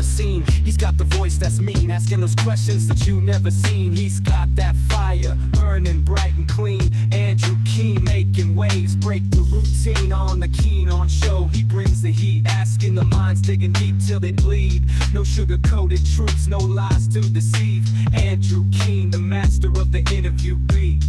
the scene. He's got the voice that's mean, asking those questions that you never seen. He's got that fire, burning bright and clean. Andrew Keen making waves, break the routine on the Keen on show. He brings the heat, asking the minds, digging deep till they bleed. No sugar-coated truths, no lies to deceive. Andrew Keen, the master of the interview beat.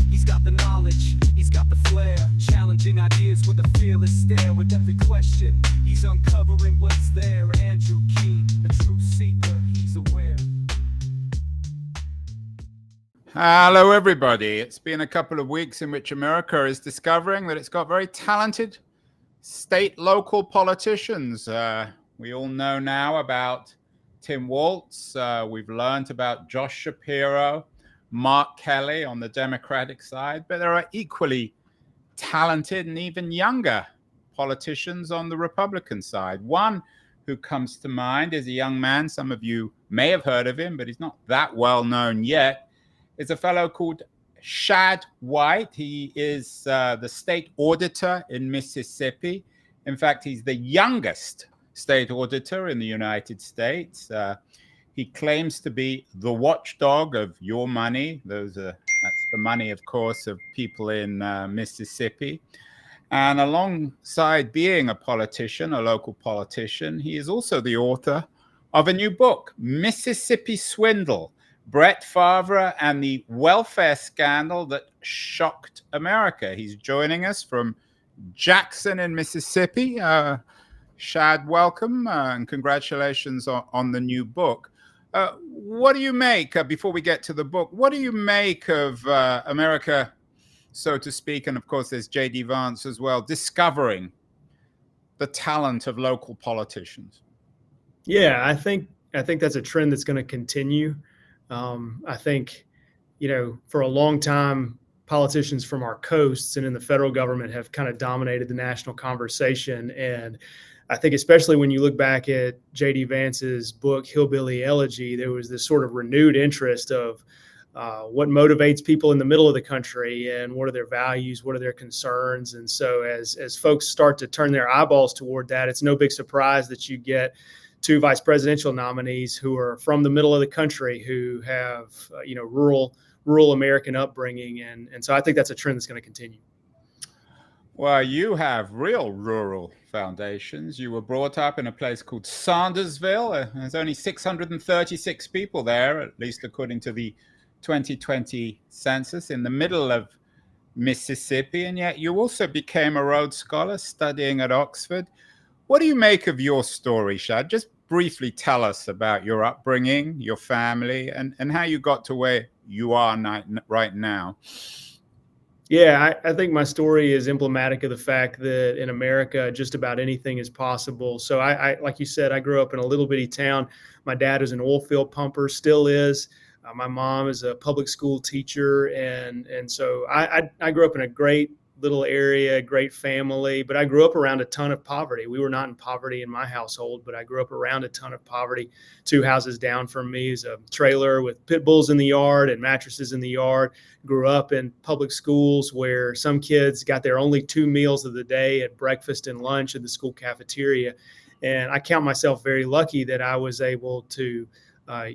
He's got the knowledge, he's got the flair, challenging ideas with a fearless stare. With every question, he's uncovering what's there. Andrew Keen, a truth seeker, he's aware. Hello everybody. It's been a couple of weeks in which America is discovering that it's got very talented state local politicians. We all know now about Tim Walz. We've learned about Josh Shapiro, Mark Kelly on the Democratic side, but there are equally talented and even younger politicians on the Republican side. One who comes to mind is a young man, some of you may have heard of him, but he's not that well known yet. It's a fellow called Shad White. He is the state auditor in Mississippi. In fact, he's the youngest state auditor in the United States. He claims to be the watchdog of your money. That's the money, of course, of people in Mississippi. And alongside being a politician, a local politician, he is also the author of a new book, Mississippi Swindle, Brett Favre and the welfare scandal that shocked America. He's joining us from Jackson in Mississippi. Shad, welcome and congratulations on the new book. What do you make, before we get to the book, what do you make of America, so to speak, and of course there's J.D. Vance as well, discovering the talent of local politicians? Yeah, I think that's a trend that's going to continue. I think, for a long time, politicians from our coasts and in the federal government have kind of dominated the national conversation. And I think especially when you look back at J.D. Vance's book, Hillbilly Elegy, there was this sort of renewed interest of what motivates people in the middle of the country and what are their values, what are their concerns. And so as folks start to turn their eyeballs toward that, it's no big surprise that you get two vice presidential nominees who are from the middle of the country, who have, rural American upbringing. And so I think that's a trend that's going to continue. Well, you have real rural foundations. You were brought up in a place called Sandersville. There's only 636 people there, at least according to the 2020 census, in the middle of Mississippi. And yet you also became a Rhodes Scholar studying at Oxford. What do you make of your story, Shad? Just briefly tell us about your upbringing, your family, and how you got to where you are right now. Yeah, I think my story is emblematic of the fact that in America, just about anything is possible. So I like you said, I grew up in a little bitty town. My dad is an oil field pumper, still is. My mom is a public school teacher. And so I grew up in a great little area, great family, but I grew up around a ton of poverty. We were not in poverty in my household, but I grew up around a ton of poverty. 2 houses down from me is a trailer with pit bulls in the yard and mattresses in the yard. Grew up in public schools where some kids got their only 2 meals of the day at breakfast and lunch in the school cafeteria. And I count myself very lucky that I was able to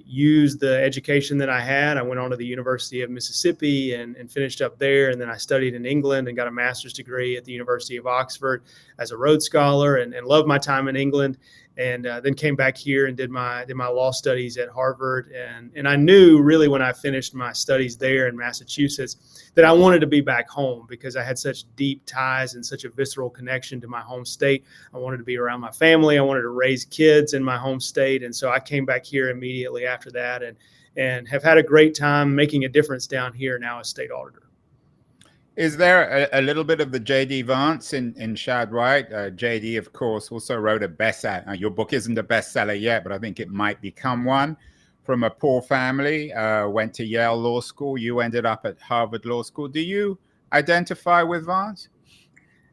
use the education that I had. I went on to the University of Mississippi and finished up there. And then I studied in England and got a master's degree at the University of Oxford as a Rhodes Scholar and loved my time in England. And then came back here and did my law studies at Harvard. And I knew really when I finished my studies there in Massachusetts that I wanted to be back home because I had such deep ties and such a visceral connection to my home state. I wanted to be around my family. I wanted to raise kids in my home state. And so I came back here immediately after that and have had a great time making a difference down here now as state auditor. Is there a little bit of the J.D. Vance in Shad White? J.D., of course, also wrote a bestseller. Your book isn't a bestseller yet, but I think it might become one. From a poor family, went to Yale Law School. You ended up at Harvard Law School. Do you identify with Vance?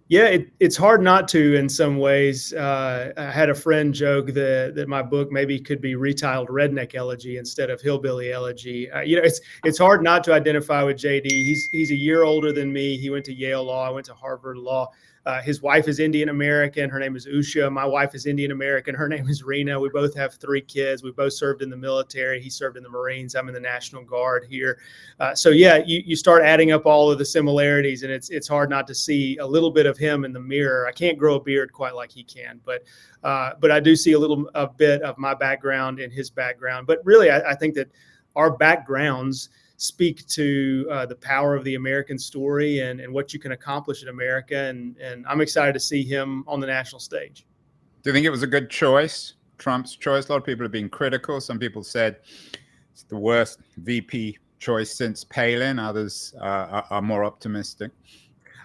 Yeah, it's hard not to in some ways. I had a friend joke that my book maybe could be retitled Redneck Elegy instead of Hillbilly Elegy. It's hard not to identify with JD. He's a year older than me. He went to Yale Law. I went to Harvard Law. His wife is Indian American. Her name is Usha. My wife is Indian American. Her name is Rena. We both have 3 kids. We both served in the military. He served in the Marines. I'm in the National Guard here. So yeah, you start adding up all of the similarities, and it's hard not to see a little bit of him in the mirror. I can't grow a beard quite like he can, but I do see a bit of my background in his background. But really, I think that our backgrounds speak to the power of the American story and what you can accomplish in America. And I'm excited to see him on the national stage. Do you think it was a good choice, Trump's choice? A lot of people have been critical. Some people said it's the worst VP choice since Palin. Others are more optimistic.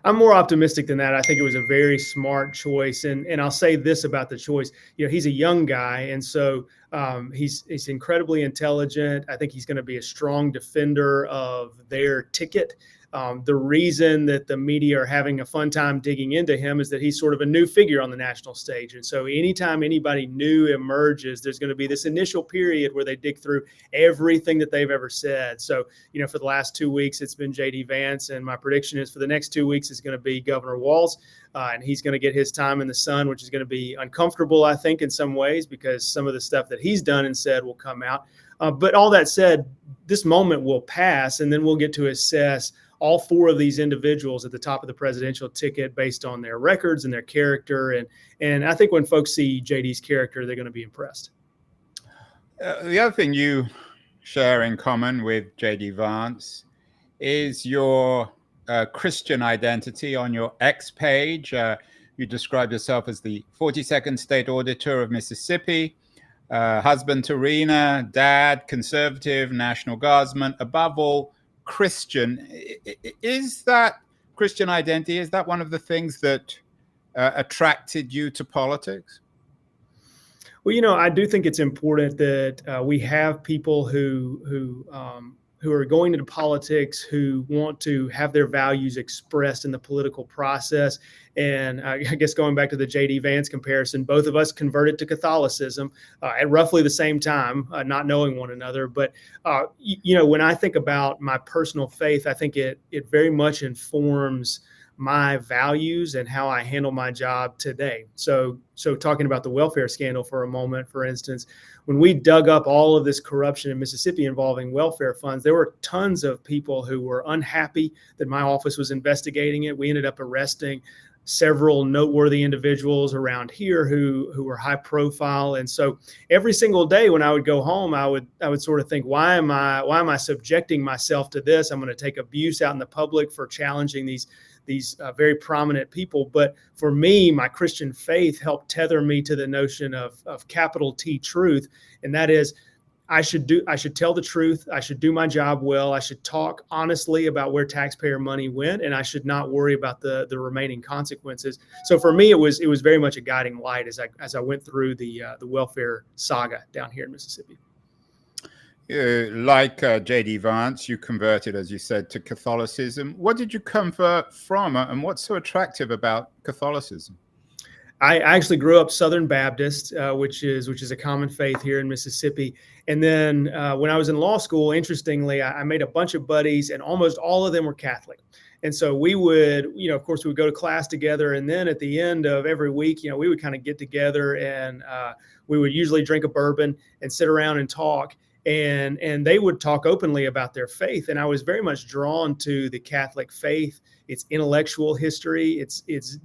I'm more optimistic than that. I think it was a very smart choice. And I'll say this about the choice. He's a young guy, and so he's incredibly intelligent. I think he's going to be a strong defender of their ticket. The reason that the media are having a fun time digging into him is that he's sort of a new figure on the national stage. And so anytime anybody new emerges, there's going to be this initial period where they dig through everything that they've ever said. So, for the last 2 weeks, it's been J.D. Vance. And my prediction is for the next 2 weeks, it's going to be Governor Walz. And he's going to get his time in the sun, which is going to be uncomfortable, I think, in some ways, because some of the stuff that he's done and said will come out. But all that said, this moment will pass, and then we'll get to assess all 4 of these individuals at the top of the presidential ticket based on their records and their character. And I think when folks see JD's character, they're going to be impressed. The other thing you share in common with JD Vance is your Christian identity. On your X page, you describe yourself as the 42nd State Auditor of Mississippi, husband to Rena, dad, conservative, National Guardsman, above all, Christian. Is that Christian identity, is that one of the things that attracted you to politics? Well, I do think it's important that we have people who are going into politics who want to have their values expressed in the political process. And I guess going back to the J.D. Vance comparison, both of us converted to Catholicism at roughly the same time, not knowing one another. But, when I think about my personal faith, I think it very much informs my values and how I handle my job today. So talking about the welfare scandal for a moment, for instance, when we dug up all of this corruption in Mississippi involving welfare funds, there were tons of people who were unhappy that my office was investigating it. We ended up arresting several noteworthy individuals around here who were high profile. And so every single day when I would go home, I would sort of think, why am I subjecting myself to this? I'm going to take abuse out in the public for challenging these very prominent people. But for me, my Christian faith helped tether me to the notion of capital T truth. And that is, I should tell the truth. I should do my job well. I should talk honestly about where taxpayer money went, and I should not worry about the remaining consequences. So for me, it was very much a guiding light as I went through the welfare saga down here in Mississippi. Like J.D. Vance, you converted, as you said, to Catholicism. What did you convert from, and what's so attractive about Catholicism? I actually grew up Southern Baptist, which is a common faith here in Mississippi. And then when I was in law school, interestingly, I made a bunch of buddies, and almost all of them were Catholic. And so we would, of course, we would go to class together. And then at the end of every week, we would kind of get together, and we would usually drink a bourbon and sit around and talk. And they would talk openly about their faith. And I was very much drawn to the Catholic faith, its intellectual history, its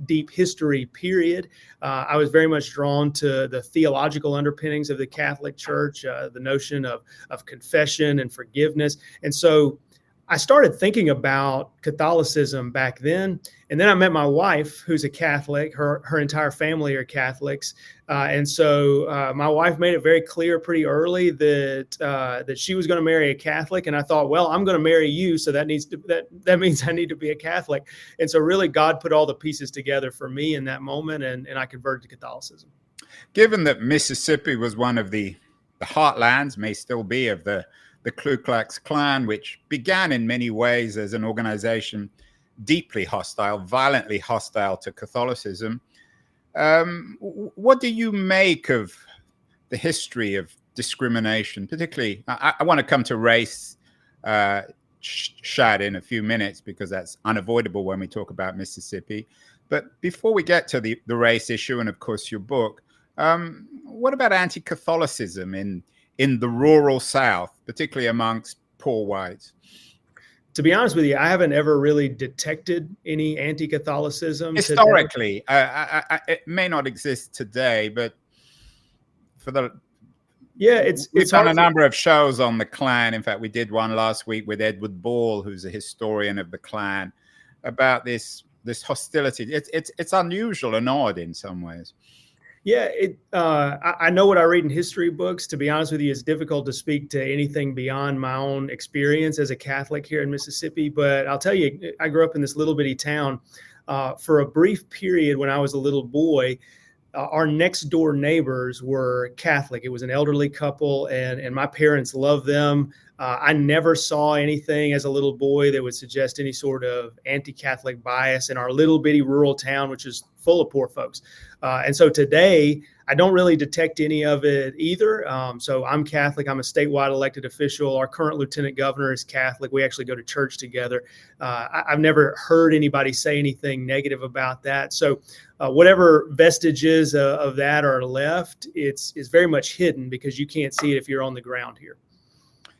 deep history, period. I was very much drawn to the theological underpinnings of the Catholic Church, the notion of confession and forgiveness. And so I started thinking about Catholicism back then. And then I met my wife, who's a Catholic. Her entire family are Catholics. And so my wife made it very clear pretty early that she was going to marry a Catholic. And I thought, well, I'm going to marry you. So that means I need to be a Catholic. And so really God put all the pieces together for me in that moment. And I converted to Catholicism. Given that Mississippi was one of the heartlands, may still be, of the Ku Klux Klan, which began in many ways as an organization deeply hostile, violently hostile to Catholicism. What do you make of the history of discrimination? Particularly, I want to come to race, Shad, in a few minutes, because that's unavoidable when we talk about Mississippi. But before we get to the race issue and, of course, your book, what about anti-Catholicism in the rural South, particularly amongst poor whites? To be honest with you, I haven't ever really detected any anti-Catholicism historically. It may not exist today, but for the we've done a number of shows on the Klan. In fact, we did one last week with Edward Ball, who's a historian of the Klan, about this hostility. It's unusual and odd in some ways. Yeah, I know what I read in history books. To be honest with you, it's difficult to speak to anything beyond my own experience as a Catholic here in Mississippi. But I'll tell you, I grew up in this little bitty town. For a brief period when I was a little boy, our next door neighbors were Catholic. It was an elderly couple, and my parents loved them. I never saw anything as a little boy that would suggest any sort of anti-Catholic bias in our little bitty rural town, which is full of poor folks. And so today, I don't really detect any of it either. So I'm Catholic. I'm a statewide elected official. Our current lieutenant governor is Catholic. We actually go to church together. I've never heard anybody say anything negative about that. So whatever vestiges of that are left, it's very much hidden because you can't see it if you're on the ground here.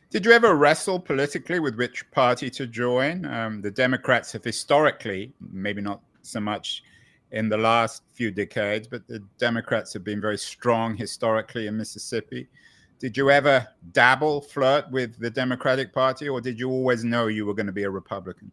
Did you ever wrestle politically with which party to join? The Democrats have historically, maybe not so much in the last few decades, but the Democrats have been very strong historically in Mississippi. Did you ever flirt with the Democratic Party, or did you always know you were going to be a Republican?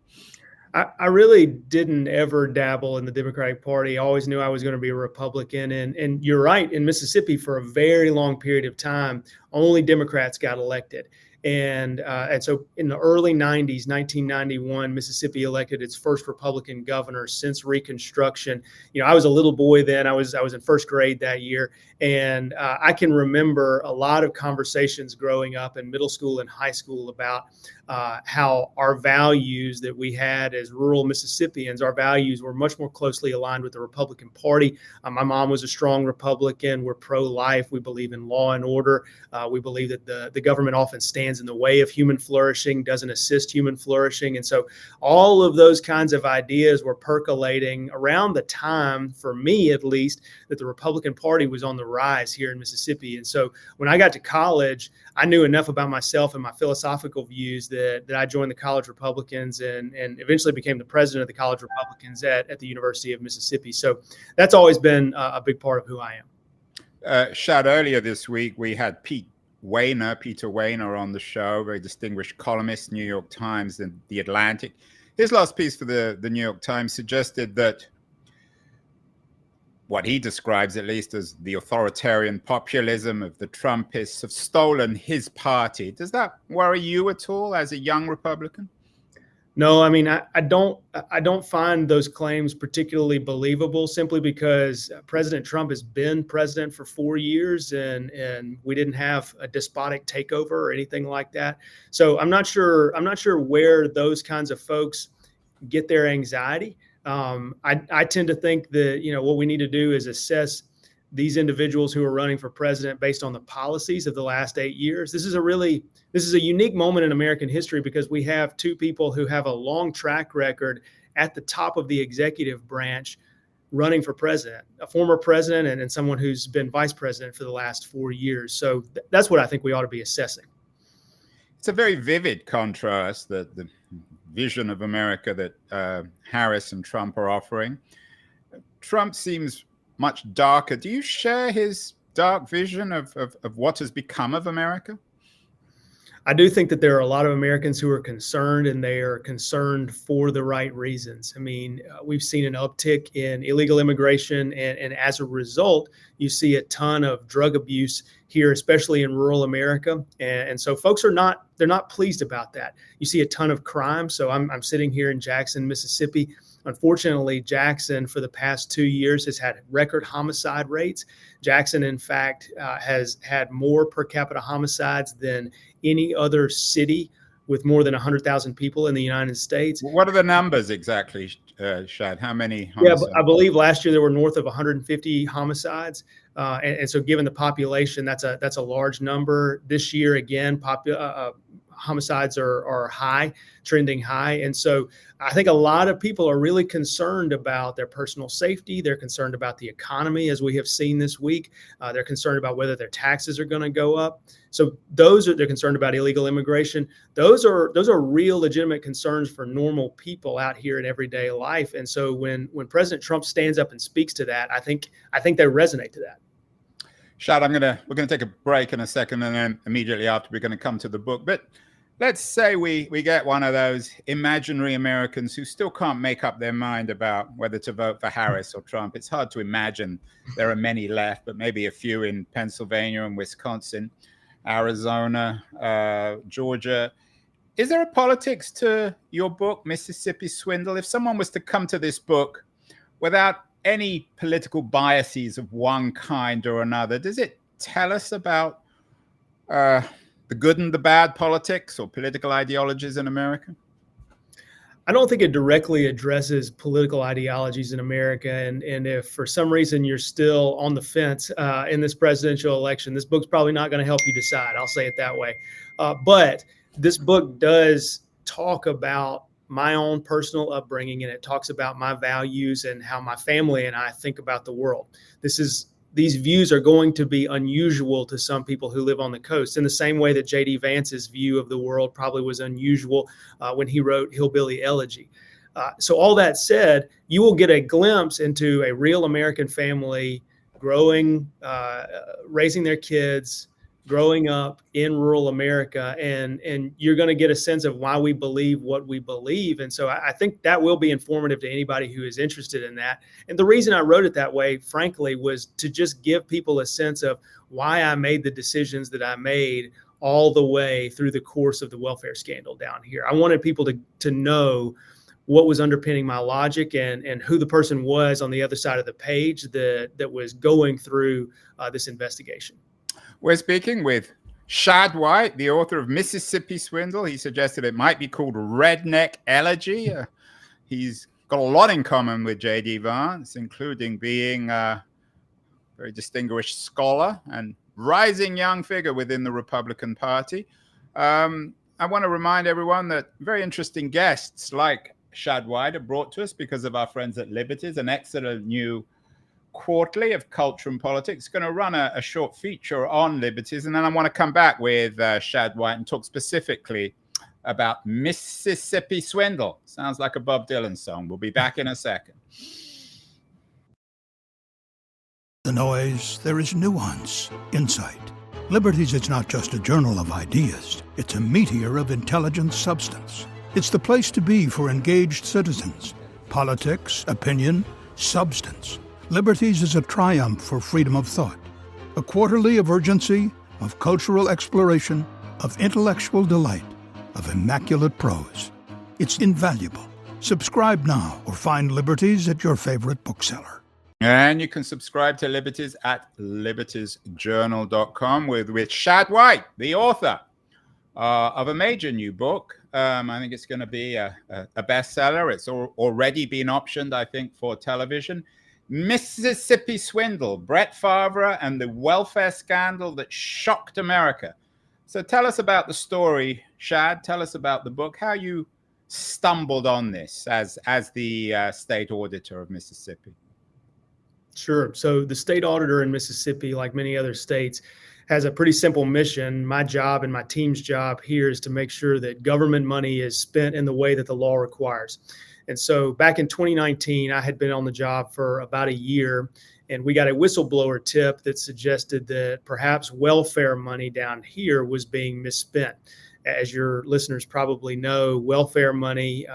I really didn't ever dabble in the Democratic Party. I always knew I was going to be a Republican. And you're right, in Mississippi for a very long period of time, only Democrats got elected. And so in the early 90s, 1991, Mississippi elected its first Republican governor since Reconstruction. You know, I was a little boy then. I was in first grade that year. And I can remember a lot of conversations growing up in middle school and high school about how our values that we had as rural Mississippians, our values were much more closely aligned with the Republican Party. My mom was a strong Republican. We're pro-life. We believe in law and order. We believe that the government often stands in the way of human flourishing, doesn't assist human flourishing. And so all of those kinds of ideas were percolating around the time, for me at least, that the Republican Party was on the rise here in Mississippi. And so when I got to college, I knew enough about myself and my philosophical views that I joined the College Republicans and eventually became the president of the College Republicans at the University of Mississippi. So that's always been a big part of who I am. Shad, earlier this week, we had Peter Wayner on the show, very distinguished columnist, New York Times and The Atlantic. His last piece for the New York Times suggested that what he describes, at least, as the authoritarian populism of the Trumpists have stolen his party. Does that worry you at all as a young Republican? No, I mean, I don't find those claims particularly believable, simply because President Trump has been president for 4 years and we didn't have a despotic takeover or anything like that. So I'm not sure where those kinds of folks get their anxiety. I tend to think that, you know, what we need to do is assess these individuals who are running for president based on the policies of the last 8 years. This is a unique moment in American history because we have two people who have a long track record at the top of the executive branch running for president, a former president and someone who's been vice president for the last 4 years. So that's what I think we ought to be assessing. It's a very vivid contrast, that the vision of America that Harris and Trump are offering. Trump seems much darker. Do you share his dark vision of what has become of America? I do think that there are a lot of Americans who are concerned, and they are concerned for the right reasons. I mean, we've seen an uptick in illegal immigration, and as a result, you see a ton of drug abuse here, especially in rural America. And so folks they're not pleased about that. You see a ton of crime. So I'm sitting here in Jackson, Mississippi. Unfortunately, Jackson for the past 2 years has had record homicide rates. Jackson, in fact, has had more per capita homicides than any other city with more than 100,000 people in the United States. What are the numbers exactly, Shad? How many homicides? Yeah, I believe last year there were north of 150 homicides. And so given the population, that's a large number. This year, again, homicides are high, trending high. And so I think a lot of people are really concerned about their personal safety. They're concerned about the economy, as we have seen this week. They're concerned about whether their taxes are going to go up. So they're concerned about illegal immigration. Those are real legitimate concerns for normal people out here in everyday life. And so when President Trump stands up and speaks to that, I think they resonate to that. Shad, we're gonna take a break in a second, and then immediately after we're going to come to the book. But let's say we get one of those imaginary Americans who still can't make up their mind about whether to vote for Harris or Trump. It's hard to imagine there are many left, but maybe a few in Pennsylvania and Wisconsin, Arizona, Georgia. Is there a politics to your book, Mississippi Swindle? If someone was to come to this book without any political biases of one kind or another, does it tell us about the good and the bad politics or political ideologies in America? I don't think it directly addresses political ideologies in America. And if for some reason you're still on the fence in this presidential election, this book's probably not going to help you decide. I'll say it that way. But this book does talk about my own personal upbringing, and it talks about my values and how my family and I think about the world. These views are going to be unusual to some people who live on the coast, in the same way that J.D. Vance's view of the world probably was unusual when he wrote Hillbilly Elegy. So all that said, you will get a glimpse into a real American family growing, raising their kids, growing up in rural America, and you're going to get a sense of why we believe what we believe. And so I think that will be informative to anybody who is interested in that. And the reason I wrote it that way, frankly, was to just give people a sense of why I made the decisions that I made all the way through the course of the welfare scandal down here. I wanted people to know what was underpinning my logic and who the person was on the other side of the page that was going through this investigation. We're speaking with Shad White, the author of Mississippi Swindle. He suggested it might be called Redneck Elegy. He's got a lot in common with J.D. Vance, including being a very distinguished scholar and rising young figure within the Republican Party. I want to remind everyone that very interesting guests like Shad White are brought to us because of our friends at Liberties, an excellent new quarterly of culture and politics. Going to run a short feature on Liberties, and then I want to come back with Shad White and talk specifically about Mississippi Swindle. Sounds like a Bob Dylan song. We'll be back in a second. The noise, there is nuance, insight. Liberties is not just a journal of ideas. It's a meteor of intelligent substance. It's the place to be for engaged citizens. Politics, opinion, substance. Liberties is a triumph for freedom of thought, a quarterly of urgency, of cultural exploration, of intellectual delight, of immaculate prose. It's invaluable. Subscribe now or find Liberties at your favorite bookseller. And you can subscribe to Liberties at libertiesjournal.com with Shad White, the author of a major new book. I think it's going to be a bestseller. It's already been optioned, I think, for television. Mississippi Swindle, Brett Favre and the welfare scandal that shocked America. So tell us about the story, Shad. Tell us about the book, how you stumbled on this as the State Auditor of Mississippi. Sure. So the State Auditor in Mississippi, like many other states, has a pretty simple mission. My job and my team's job here is to make sure that government money is spent in the way that the law requires. And so back in 2019, I had been on the job for about a year, and we got a whistleblower tip that suggested that perhaps welfare money down here was being misspent. As your listeners probably know, welfare money,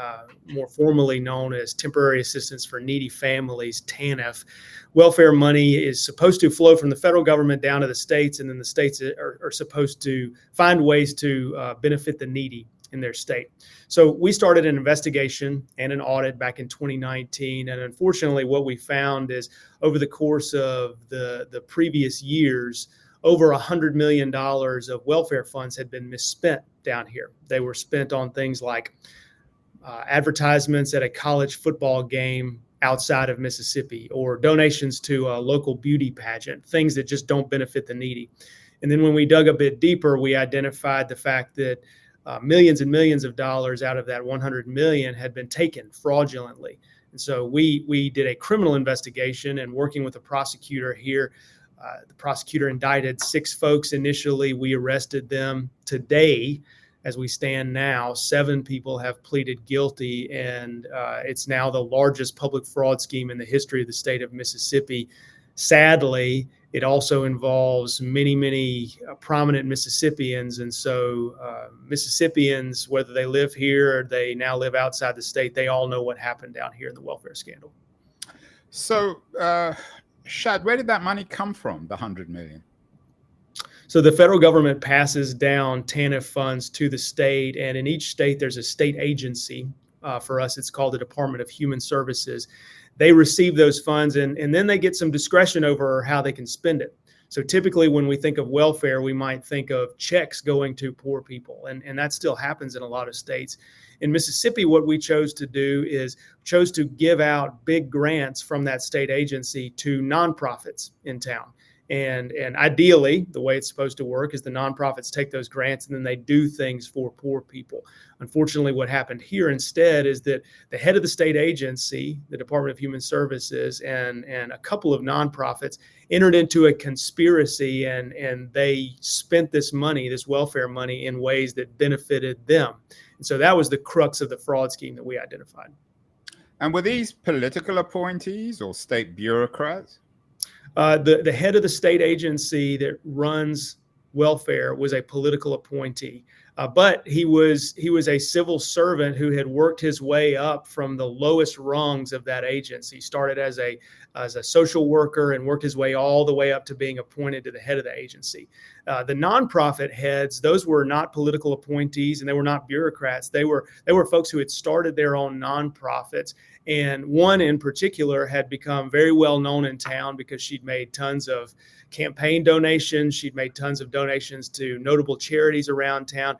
more formally known as Temporary Assistance for Needy Families, TANF, welfare money is supposed to flow from the federal government down to the states, and then the states are supposed to find ways to benefit the needy in their state. So we started an investigation and an audit back in 2019. And unfortunately, what we found is over the course of the previous years, over $100 million of welfare funds had been misspent down here. They were spent on things like advertisements at a college football game outside of Mississippi, or donations to a local beauty pageant, things that just don't benefit the needy. And then when we dug a bit deeper, we identified the fact that millions and millions of dollars out of that 100 million had been taken fraudulently. And so we did a criminal investigation, and working with a prosecutor here, the prosecutor indicted 6 folks initially. We arrested them. Today, as we stand now, 7 people have pleaded guilty, and it's now the largest public fraud scheme in the history of the state of Mississippi. Sadly, it also involves many, many prominent Mississippians. And so Mississippians, whether they live here or they now live outside the state, they all know what happened down here in the welfare scandal. So, Shad, where did that money come from, the 100 million? So the federal government passes down TANF funds to the state, and in each state there's a state agency. For us, it's called the Department of Human Services. They receive those funds, and then they get some discretion over how they can spend it. So typically when we think of welfare, we might think of checks going to poor people, and that still happens in a lot of states. In Mississippi, what we chose to do is chose to give out big grants from that state agency to nonprofits in town. And ideally, the way it's supposed to work is the nonprofits take those grants and then they do things for poor people. Unfortunately, what happened here instead is that the head of the state agency, the Department of Human Services, and a couple of nonprofits entered into a conspiracy, and they spent this money, this welfare money, in ways that benefited them. And so that was the crux of the fraud scheme that we identified. And were these political appointees or state bureaucrats? The head of the state agency that runs welfare was a political appointee, but he was a civil servant who had worked his way up from the lowest rungs of that agency. He started as a social worker and worked his way all the way up to being appointed to the head of the agency. The nonprofit heads, those were not political appointees, and they were not bureaucrats. They were folks who had started their own nonprofits. And one in particular had become very well known in town because she'd made tons of campaign donations. She'd made tons of donations to notable charities around town.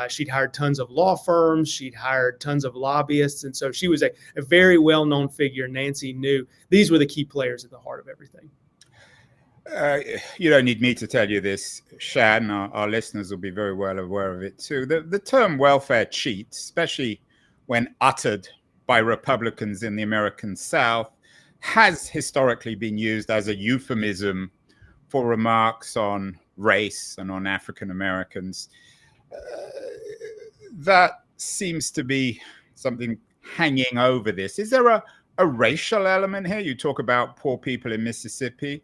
She'd hired tons of law firms. She'd hired tons of lobbyists. And so she was a very well-known figure. Nancy knew these were the key players at the heart of everything. You don't need me to tell you this, Shad, and our listeners will be very well aware of it too. The term welfare cheat, especially when uttered by Republicans in the American South, has historically been used as a euphemism for remarks on race and on African Americans. That seems to be something hanging over this. Is there a racial element here? You talk about poor people in Mississippi.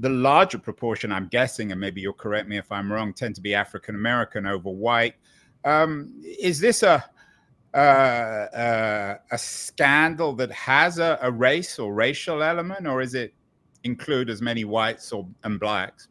The larger proportion, I'm guessing, and maybe you'll correct me if I'm wrong, tend to be African American over white. Is this a scandal that has a race or racial element, or is it include as many whites and blacks?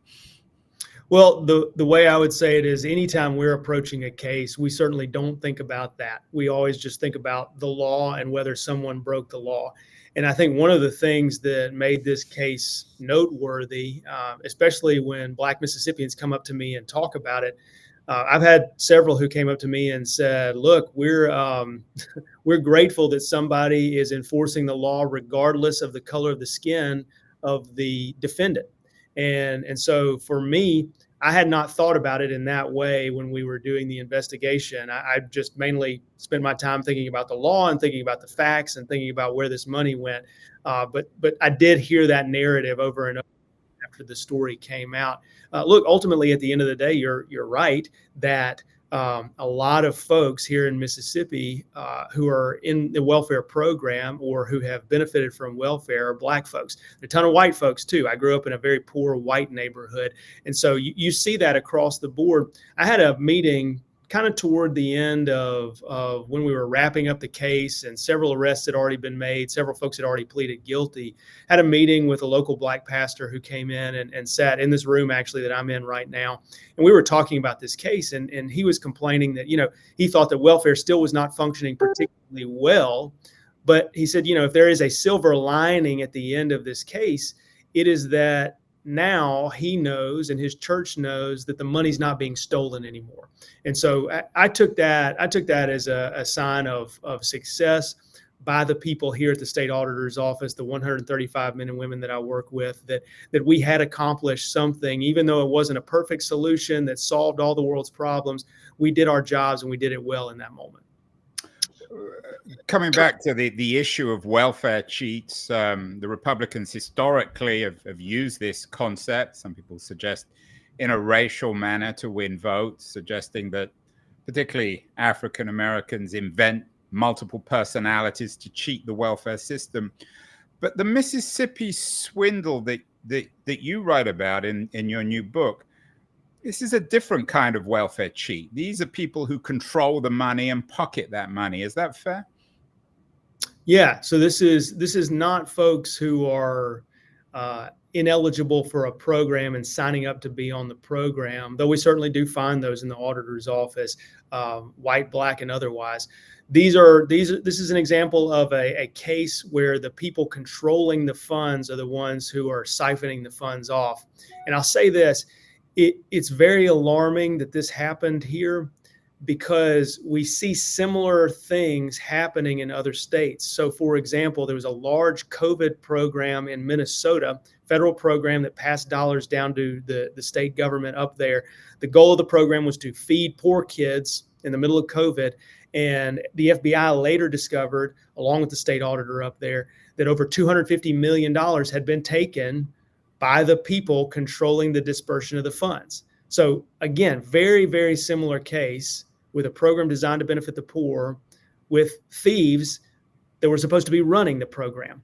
Well, the way I would say it is anytime we're approaching a case, we certainly don't think about that. We always just think about the law and whether someone broke the law. And I think one of the things that made this case noteworthy, especially when Black Mississippians come up to me and talk about it, I've had several who came up to me and said, look, we're grateful that somebody is enforcing the law regardless of the color of the skin of the defendant. And so for me, I had not thought about it in that way when we were doing the investigation. I just mainly spent my time thinking about the law and thinking about the facts and thinking about where this money went. But I did hear that narrative over and over after the story came out. Look, ultimately, at the end of the day, you're right that a lot of folks here in Mississippi who are in the welfare program or who have benefited from welfare are Black folks. There are a ton of white folks, too. I grew up in a very poor white neighborhood. And so you see that across the board. I had a meeting kind of toward the end of when we were wrapping up the case and several arrests had already been made, several folks had already pleaded guilty, had a meeting with a local Black pastor who came in and sat in this room actually that I'm in right now. And we were talking about this case and he was complaining that, he thought that welfare still was not functioning particularly well. But he said, if there is a silver lining at the end of this case, it is that now he knows and his church knows that the money's not being stolen anymore. And so I took that as a sign of success by the people here at the State Auditor's Office, the 135 men and women that I work with, that we had accomplished something, even though it wasn't a perfect solution that solved all the world's problems. We did our jobs and we did it well in that moment. Coming back to the issue of welfare cheats, the Republicans historically have used this concept. Some people suggest in a racial manner to win votes, suggesting that particularly African Americans invent multiple personalities to cheat the welfare system. But the Mississippi swindle that you write about in your new book, this is a different kind of welfare cheat. These are people who control the money and pocket that money. Is that fair? Yeah. So this is not folks who are ineligible for a program and signing up to be on the program, though we certainly do find those in the auditor's office, white, black, and otherwise. This is an example of a case where the people controlling the funds are the ones who are siphoning the funds off. And I'll say this, it's very alarming that this happened here, because we see similar things happening in other states. So for example, there was a large COVID program in Minnesota, federal program that passed dollars down to the state government up there. The goal of the program was to feed poor kids in the middle of COVID. And the FBI later discovered, along with the state auditor up there, that over $250 million had been taken by the people controlling the dispersion of the funds. So again, very, very similar case with a program designed to benefit the poor with thieves that were supposed to be running the program.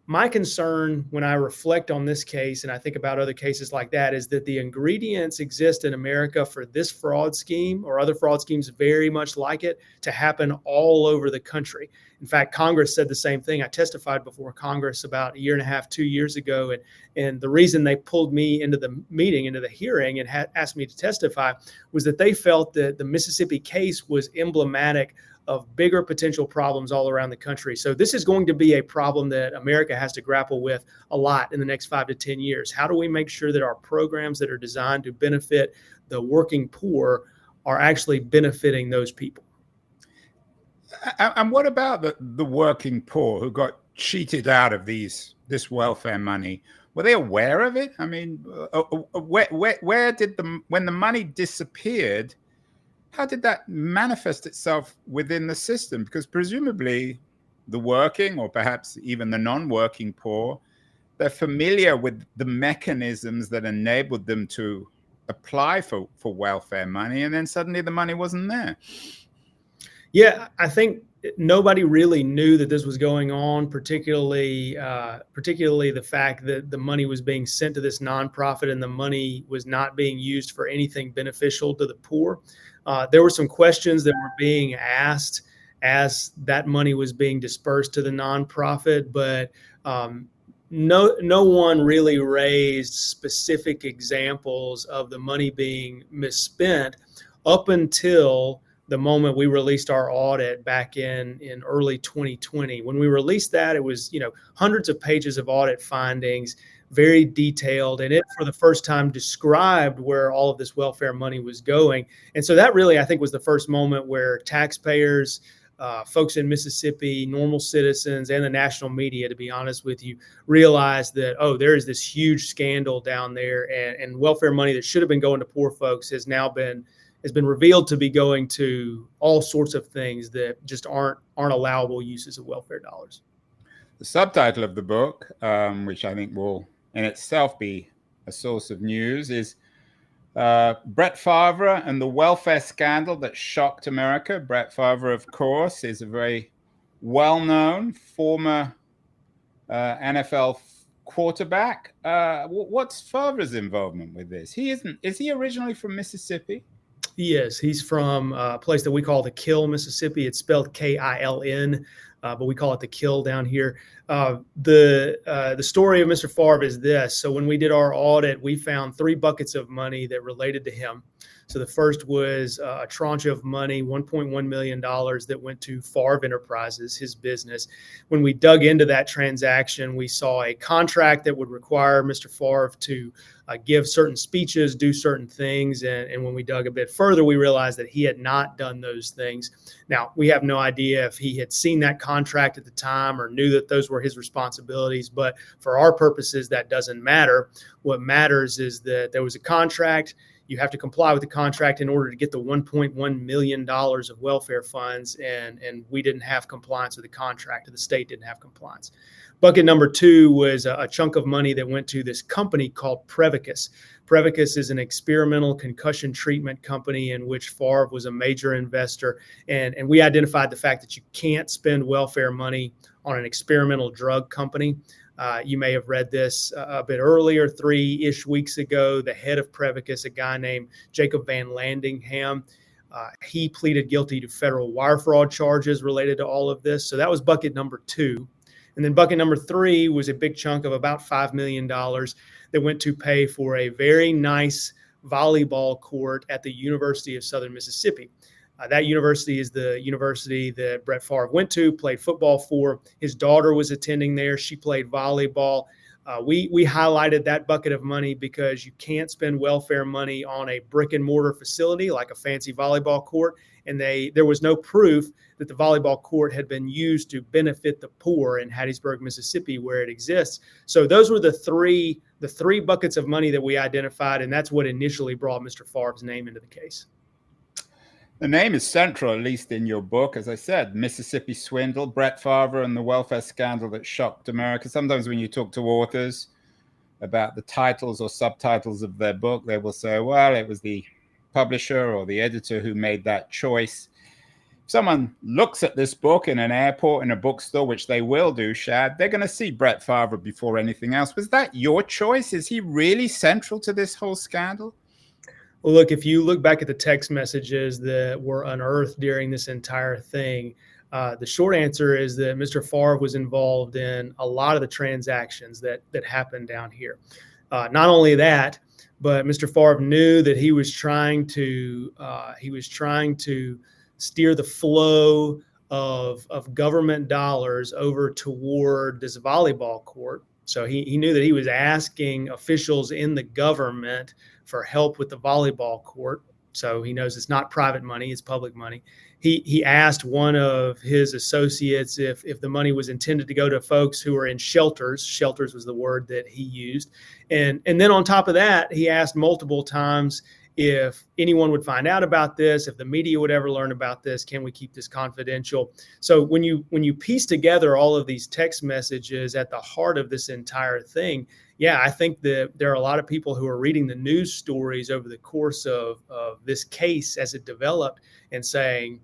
My concern when I reflect on this case, and I think about other cases like that, is that the ingredients exist in America for this fraud scheme or other fraud schemes very much like it to happen all over the country. In fact, Congress said the same thing. I testified before Congress about a year and a half, 2 years ago. And the reason they pulled me into the meeting, into the hearing, and asked me to testify was that they felt that the Mississippi case was emblematic of bigger potential problems all around the country. So this is going to be a problem that America has to grapple with a lot in the next 5 to 10 years. How do we make sure that our programs that are designed to benefit the working poor are actually benefiting those people? And what about the working poor who got cheated out of this welfare money? Were they aware of it? I mean, where did when the money disappeared, how did that manifest itself within the system? Because presumably the working, or perhaps even the non-working poor, they're familiar with the mechanisms that enabled them to apply for welfare money, and then suddenly the money wasn't there. Yeah, I think nobody really knew that this was going on, particularly the fact that the money was being sent to this nonprofit and the money was not being used for anything beneficial to the poor. There were some questions that were being asked as that money was being dispersed to the nonprofit, but no one really raised specific examples of the money being misspent up until the moment we released our audit back in early 2020. When we released that, it was hundreds of pages of audit findings, very detailed, and it for the first time described where all of this welfare money was going. And so that really, I think, was the first moment where taxpayers, folks in Mississippi, normal citizens, and the national media, to be honest with you, realized that, oh, there is this huge scandal down there, and welfare money that should have been going to poor folks has been revealed to be going to all sorts of things that just aren't allowable uses of welfare dollars. The subtitle of the book, which I think will in itself be a source of news, is Brett Favre and the welfare scandal that shocked America. Brett Favre, of course, is a very well-known former NFL quarterback. What's Favre's involvement with this? Is he originally from Mississippi? He is. He's from a place that we call the Kill, Mississippi. It's spelled K-I-L-N, but we call it the Kill down here. The story of Mr. Favre is this. So when we did our audit, we found 3 buckets of money that related to him. So the first was a tranche of money, $1.1 million that went to Favre Enterprises, his business. When we dug into that transaction, we saw a contract that would require Mr. Favre to give certain speeches, do certain things. And when we dug a bit further, we realized that he had not done those things. Now, we have no idea if he had seen that contract at the time or knew that those were his responsibilities. But for our purposes, that doesn't matter. What matters is that there was a contract. You have to comply with the contract in order to get the $1.1 million of welfare funds, and we didn't have compliance with the contract, or the state didn't have compliance. Bucket number two was a chunk of money that went to this company called Previcus. Previcus is an experimental concussion treatment company in which Favre was a major investor, and we identified the fact that you can't spend welfare money on an experimental drug company. You may have read this a bit earlier, 3-ish weeks ago. The head of Previcus, a guy named Jacob Van Landingham, he pleaded guilty to federal wire fraud charges related to all of this. So that was bucket number two. And then bucket number three was a big chunk of about $5 million that went to pay for a very nice volleyball court at the University of Southern Mississippi. That university is the university that Brett Favre went to, played football for. His daughter was attending there. She played volleyball. We highlighted that bucket of money because you can't spend welfare money on a brick and mortar facility like a fancy volleyball court. And there was no proof that the volleyball court had been used to benefit the poor in Hattiesburg, Mississippi, where it exists. So those were the three buckets of money that we identified, and that's what initially brought Mr. Favre's name into the case. The name is central, at least in your book. As I said, Mississippi Swindle, Brett Favre and the welfare scandal that shocked America. Sometimes when you talk to authors about the titles or subtitles of their book, they will say, well, it was the publisher or the editor who made that choice. If someone looks at this book in an airport, in a bookstore, which they will do, Shad, they're going to see Brett Favre before anything else. Was that your choice? Is he really central to this whole scandal? Well, look, if you look back at the text messages that were unearthed during this entire thing, the short answer is that Mr. Favre was involved in a lot of the transactions that happened down here. Not only that, but Mr. Favre knew that he was trying to steer the flow of government dollars over toward this volleyball court. So he knew that he was asking officials in the government for help with the volleyball court. So he knows it's not private money, it's public money. He asked one of his associates if the money was intended to go to folks who are in shelters. Shelters was the word that he used. And then on top of that, he asked multiple times if anyone would find out about this, if the media would ever learn about this, can we keep this confidential? So when you piece together all of these text messages at the heart of this entire thing, yeah, I think that there are a lot of people who are reading the news stories over the course of this case as it developed and saying,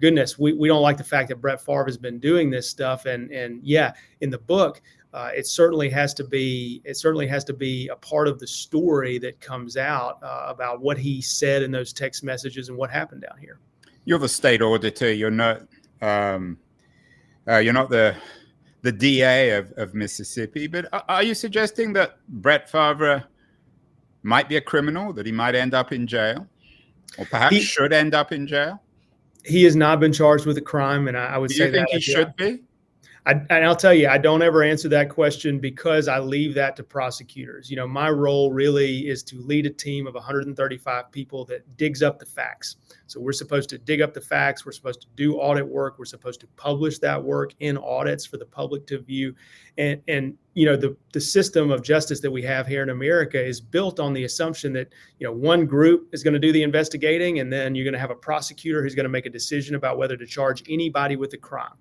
goodness, we don't like the fact that Brett Favre has been doing this stuff. And yeah, in the book, it certainly has to be a part of the story that comes out about what he said in those text messages and what happened down here. You're the state auditor. You're not the DA of Mississippi. But are you suggesting that Brett Favre might be a criminal, that he might end up in jail, or perhaps should end up in jail? He has not been charged with a crime, and I would say that. Do you think he should be? And I'll tell you, I don't ever answer that question because I leave that to prosecutors. You know, my role really is to lead a team of 135 people that digs up the facts. So we're supposed to dig up the facts. We're supposed to do audit work. We're supposed to publish that work in audits for the public to view. And you know, the system of justice that we have here in America is built on the assumption that, you know, one group is going to do the investigating, and then you're going to have a prosecutor who's going to make a decision about whether to charge anybody with a crime.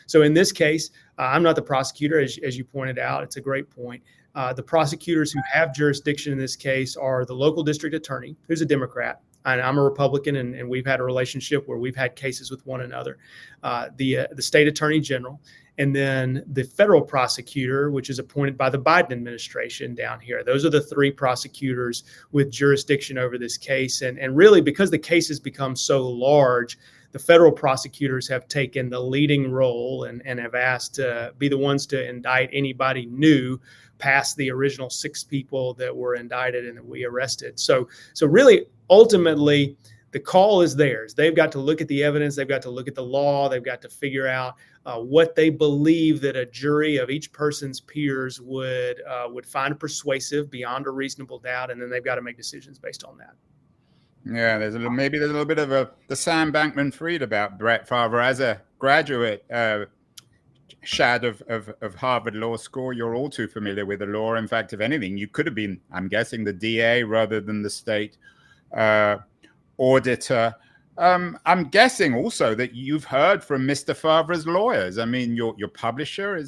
So in this case, I'm not the prosecutor, as you pointed out. It's a great point. The prosecutors who have jurisdiction in this case are the local district attorney, who's a Democrat, and I'm a Republican, and we've had a relationship where we've had cases with one another, the state attorney general, and then the federal prosecutor, which is appointed by the Biden administration down here. Those are the three prosecutors with jurisdiction over this case. And really, because the case has become so large, the federal prosecutors have taken the leading role and have asked to be the ones to indict anybody new past the original 6 people that were indicted and that we arrested. So really, ultimately, the call is theirs. They've got to look at the evidence. They've got to look at the law. They've got to figure out what they believe that a jury of each person's peers would find persuasive beyond a reasonable doubt, and then they've got to make decisions based on that. Yeah, maybe there's a little bit of the Sam Bankman-Fried about Brett Favre as a graduate. Shad of Harvard Law School, you're all too familiar with the law. In fact, if anything, you could have been, I'm guessing, the DA rather than the state auditor. I'm guessing also that you've heard from Mr. Favre's lawyers. I mean, your publisher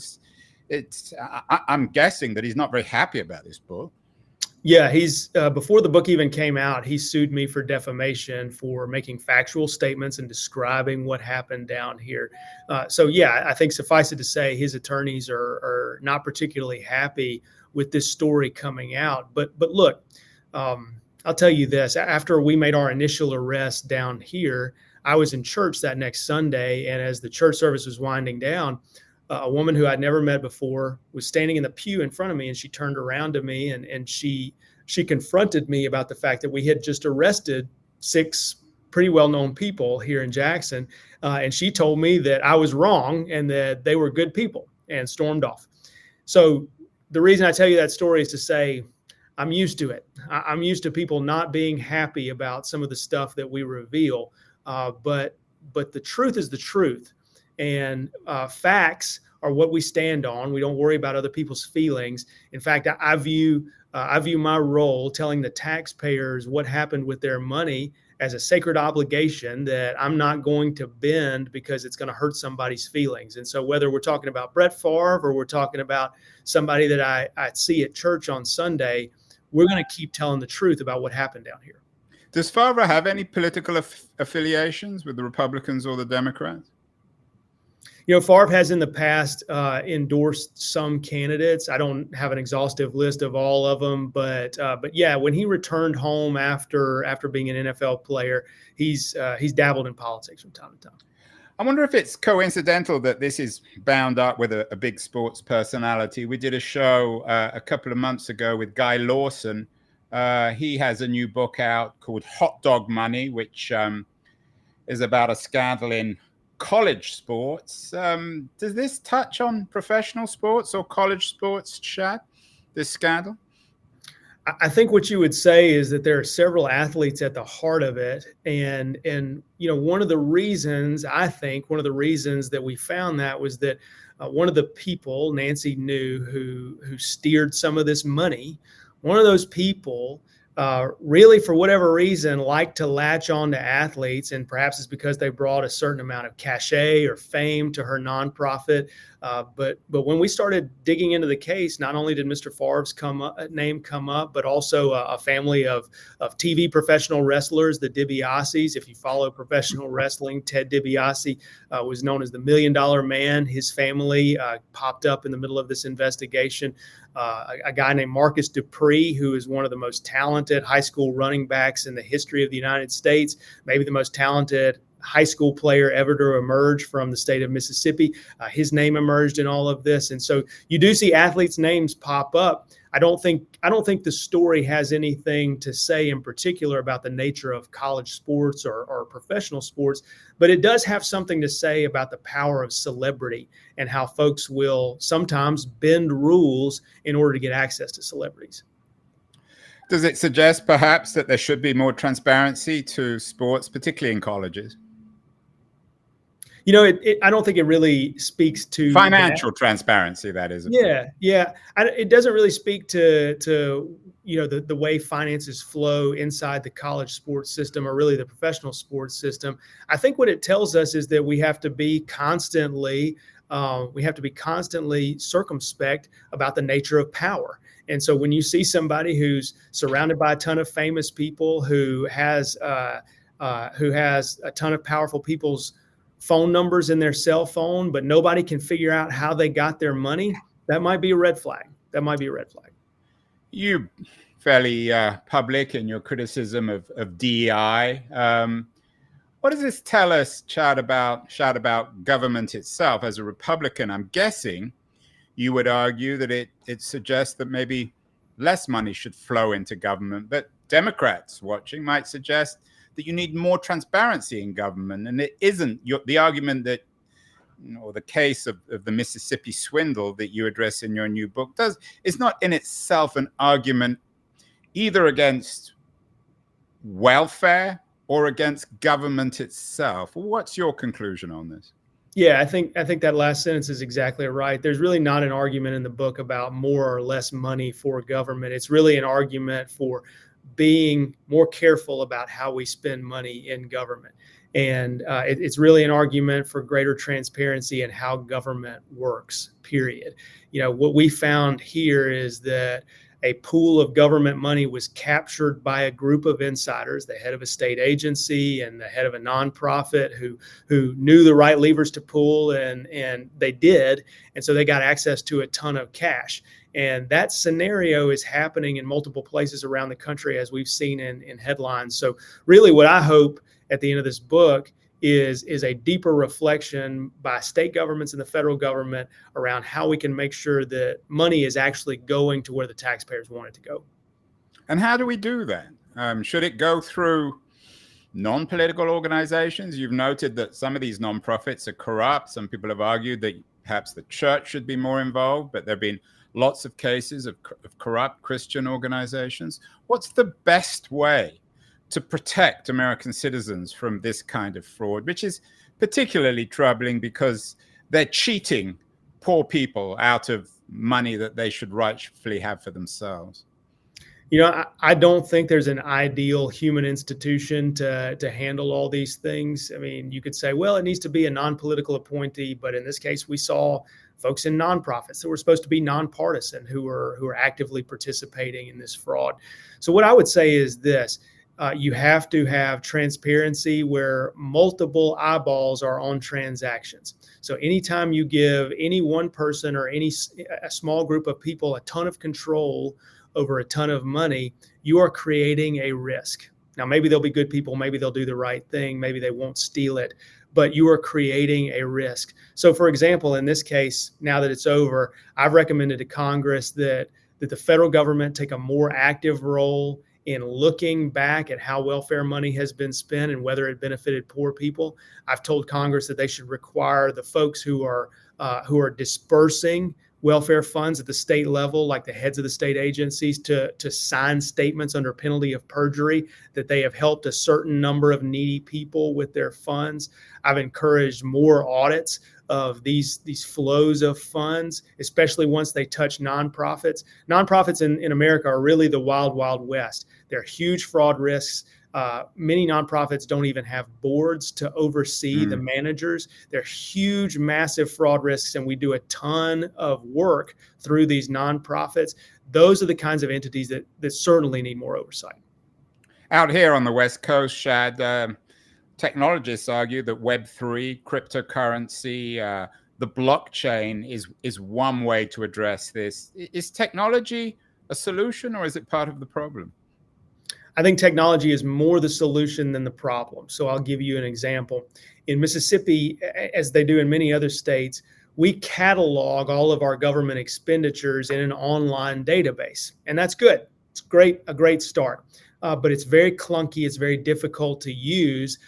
I'm guessing that he's not very happy about this book. Yeah, he's before the book even came out, he sued me for defamation for making factual statements and describing what happened down here. So yeah, I think suffice it to say, his attorneys are not particularly happy with this story coming out. But look, I'll tell you this: after we made our initial arrest down here, I was in church that next Sunday, and as the church service was winding down, a woman who I'd never met before was standing in the pew in front of me, and she turned around to me and she confronted me about the fact that we had just arrested 6 pretty well-known people here in Jackson. And she told me that I was wrong and that they were good people, and stormed off. So the reason I tell you that story is to say, I'm used to it. I'm used to people not being happy about some of the stuff that we reveal. But the truth is the truth. And facts are what we stand on. We don't worry about other people's feelings. In fact, I view my role telling the taxpayers what happened with their money as a sacred obligation that I'm not going to bend because it's going to hurt somebody's feelings. And so whether we're talking about Brett Favre or we're talking about somebody that I see at church on Sunday, we're going to keep telling the truth about what happened down here. Does Favre have any political affiliations with the Republicans or the Democrats? You know, Favre has in the past endorsed some candidates. I don't have an exhaustive list of all of them, but yeah, when he returned home after being an NFL player, he's dabbled in politics from time to time. I wonder if it's coincidental that this is bound up with a big sports personality. We did a show a couple of months ago with Guy Lawson. He has a new book out called Hot Dog Money, which is about a scandal in college sports. Does this touch on professional sports or college sports, Shad, this scandal? I think what you would say is that there are several athletes at the heart of it. And you know, one of the reasons that we found that was that one of the people, Nancy New, who steered some of this money, one of those people really, for whatever reason, like to latch on to athletes, and perhaps it's because they brought a certain amount of cachet or fame to her nonprofit. But when we started digging into the case, not only did Mr. Favre's name come up, but also a family of TV professional wrestlers, the DiBiase's. If you follow professional wrestling, Ted DiBiase was known as the $1 Million Man. His family popped up in the middle of this investigation. A guy named Marcus Dupree, who is one of the most talented high school running backs in the history of the United States, maybe the most talented high school player ever to emerge from the state of Mississippi. His name emerged in all of this. And so you do see athletes' names pop up. I don't think the story has anything to say in particular about the nature of college sports or professional sports, but it does have something to say about the power of celebrity and how folks will sometimes bend rules in order to get access to celebrities. Does it suggest perhaps that there should be more transparency to sports, particularly in colleges? You know, I don't think it really speaks to financial transparency, that is. Yeah. It doesn't really speak to you know, the way finances flow inside the college sports system or really the professional sports system. I think what it tells us is that we have to be constantly circumspect about the nature of power. And so when you see somebody who's surrounded by a ton of famous people, who has a ton of powerful people's phone numbers in their cell phone, but nobody can figure out how they got their money, that might be a red flag. You fairly public in your criticism of DEI. What does this tell us, Shad, about government itself? As a Republican, I'm guessing you would argue that it suggests that maybe less money should flow into government. But Democrats watching might suggest that you need more transparency in government. And it isn't the argument that, or the case of the Mississippi swindle that you address in your new book is not in itself an argument either against welfare or against government itself. What's your conclusion on this? Yeah, I think that last sentence is exactly right. There's really not an argument in the book about more or less money for government. It's really an argument for being more careful about how we spend money in government. And it's really an argument for greater transparency in how government works, period. What we found here is that a pool of government money was captured by a group of insiders, the head of a state agency and the head of a nonprofit who knew the right levers to pull, and they did. And so they got access to a ton of cash. And that scenario is happening in multiple places around the country, as we've seen in headlines. So really what I hope at the end of this book is a deeper reflection by state governments and the federal government around how we can make sure that money is actually going to where the taxpayers want it to go. And how do we do that? Should it go through non-political organizations? You've noted that some of these nonprofits are corrupt. Some people have argued that perhaps the church should be more involved, but there have been lots of cases of corrupt Christian organizations. What's the best way to protect American citizens from this kind of fraud, which is particularly troubling because they're cheating poor people out of money that they should rightfully have for themselves? I don't think there's an ideal human institution to handle all these things. I mean, you could say, well, it needs to be a non-political appointee, but in this case, we saw folks in nonprofits that were supposed to be nonpartisan who are actively participating in this fraud. So what I would say is this. You have to have transparency where multiple eyeballs are on transactions. So anytime you give any one person or a small group of people a ton of control over a ton of money, you are creating a risk. Now, maybe they'll be good people, maybe they'll do the right thing, maybe they won't steal it, but you are creating a risk. So for example, in this case, now that it's over, I've recommended to Congress that the federal government take a more active role in looking back at how welfare money has been spent and whether it benefited poor people. I've told Congress that they should require the folks who are dispersing welfare funds at the state level, like the heads of the state agencies, to sign statements under penalty of perjury that they have helped a certain number of needy people with their funds. I've encouraged more audits of these flows of funds, especially once they touch nonprofits. Nonprofits in America are really the wild, wild west. They're huge fraud risks. Many nonprofits don't even have boards to oversee the managers. They're huge, massive fraud risks, and we do a ton of work through these nonprofits. Those are the kinds of entities that certainly need more oversight. Out here on the West Coast, Shad, technologists argue that Web3, cryptocurrency, the blockchain is one way to address this. Is technology a solution, or is it part of the problem? I think technology is more the solution than the problem. So I'll give you an example. In Mississippi, as they do in many other states, we catalog all of our government expenditures in an online database. And that's good. It's a great start. But it's very clunky. It's very difficult to use.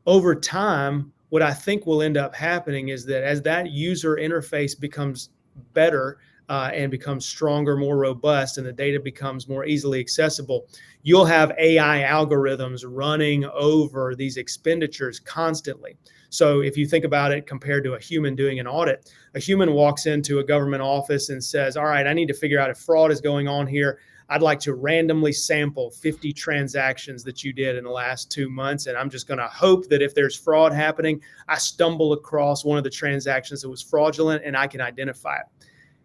Over time, what I think will end up happening is that as that user interface becomes better and becomes stronger, more robust, and the data becomes more easily accessible, you'll have AI algorithms running over these expenditures constantly. So if you think about it compared to a human doing an audit, a human walks into a government office and says, all right, I need to figure out if fraud is going on here. I'd like to randomly sample 50 transactions that you did in the last 2 months. And I'm just going to hope that if there's fraud happening, I stumble across one of the transactions that was fraudulent and I can identify it.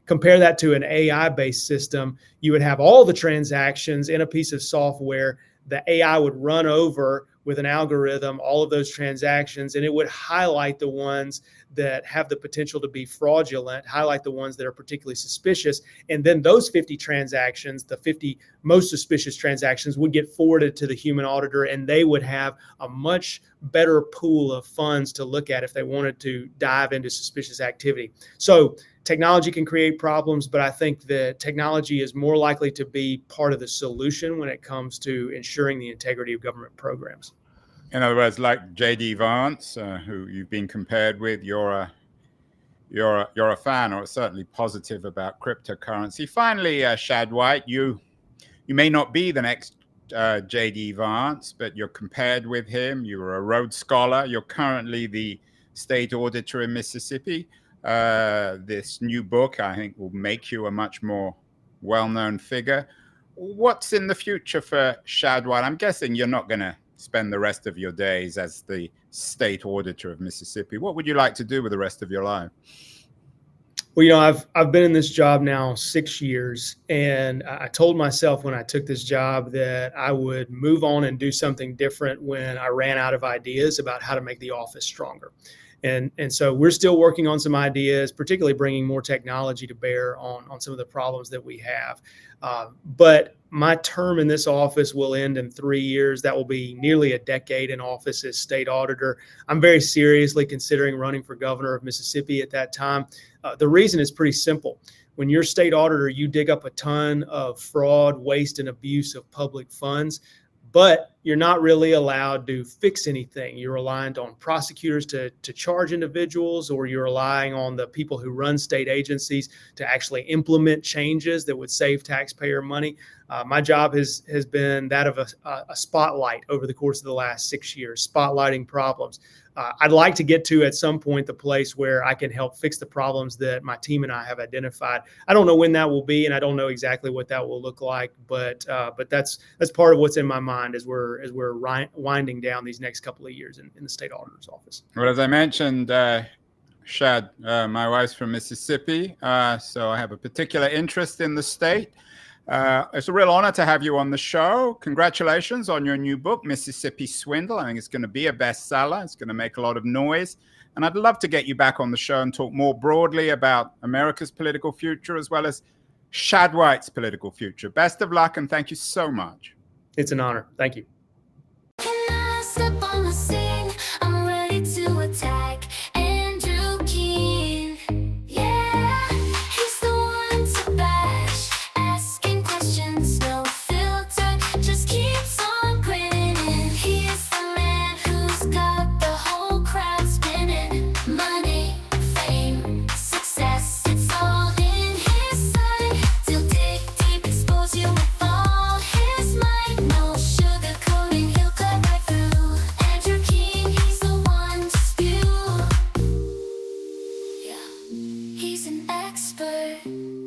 Compare that to an AI-based system. You would have all the transactions in a piece of software. The AI would run over with an algorithm all of those transactions, and it would highlight the ones that have the potential to be fraudulent, highlight the ones that are particularly suspicious, and then those 50 transactions, the 50 most suspicious transactions, would get forwarded to the human auditor, and they would have a much better pool of funds to look at if they wanted to dive into suspicious activity. So technology can create problems, but I think that technology is more likely to be part of the solution when it comes to ensuring the integrity of government programs. In other words, like J.D. Vance, who you've been compared with, you're a fan, or certainly positive about cryptocurrency. Finally, Shad White, you may not be the next J.D. Vance, but you're compared with him. You were a Rhodes Scholar. You're currently the State Auditor in Mississippi. This new book, I think, will make you a much more well-known figure. What's in the future for Shad White? I'm guessing you're not going to spend the rest of your days as the State Auditor of Mississippi. What would you like to do with the rest of your life? Well, I've been in this job now 6 years, and I told myself when I took this job that I would move on and do something different when I ran out of ideas about how to make the office stronger. And so we're still working on some ideas, particularly bringing more technology to bear on some of the problems that we have. But my term in this office will end in 3 years. That will be nearly a decade in office as state auditor. I'm very seriously considering running for governor of Mississippi at that time. The reason is pretty simple. When you're state auditor, you dig up a ton of fraud, waste, and abuse of public funds, but you're not really allowed to fix anything. You're reliant on prosecutors to charge individuals, or you're relying on the people who run state agencies to actually implement changes that would save taxpayer money. My job has been that of a spotlight over the course of the last 6 years, spotlighting problems. I'd like to get to at some point the place where I can help fix the problems that my team and I have identified. I don't know when that will be, and I don't know exactly what that will look like, but that's part of what's in my mind as we're winding down these next couple of years in the state auditor's office. Well, as I mentioned, Shad, my wife's from Mississippi, so I have a particular interest in the state. It's a real honor to have you on the show. Congratulations on your new book, Mississippi Swindle. I think it's going to be a bestseller. It's going to make a lot of noise. And I'd love to get you back on the show and talk more broadly about America's political future, as well as Shad White's political future. Best of luck, and thank you so much. It's an honor. Thank you. Can I step on the scene? I'm ready to attack. Andrew Keene. Yeah, he's the one to bash. Asking questions, no filter, just keeps on grinning. He is the man who's got the whole crowd spinning. Money, fame, success, it's all in his sight. He'll dig deep, expose you with all his might. No sugarcoating, he'll cut right through. Andrew Keene, he's the one to spew. Yeah, he's an expert.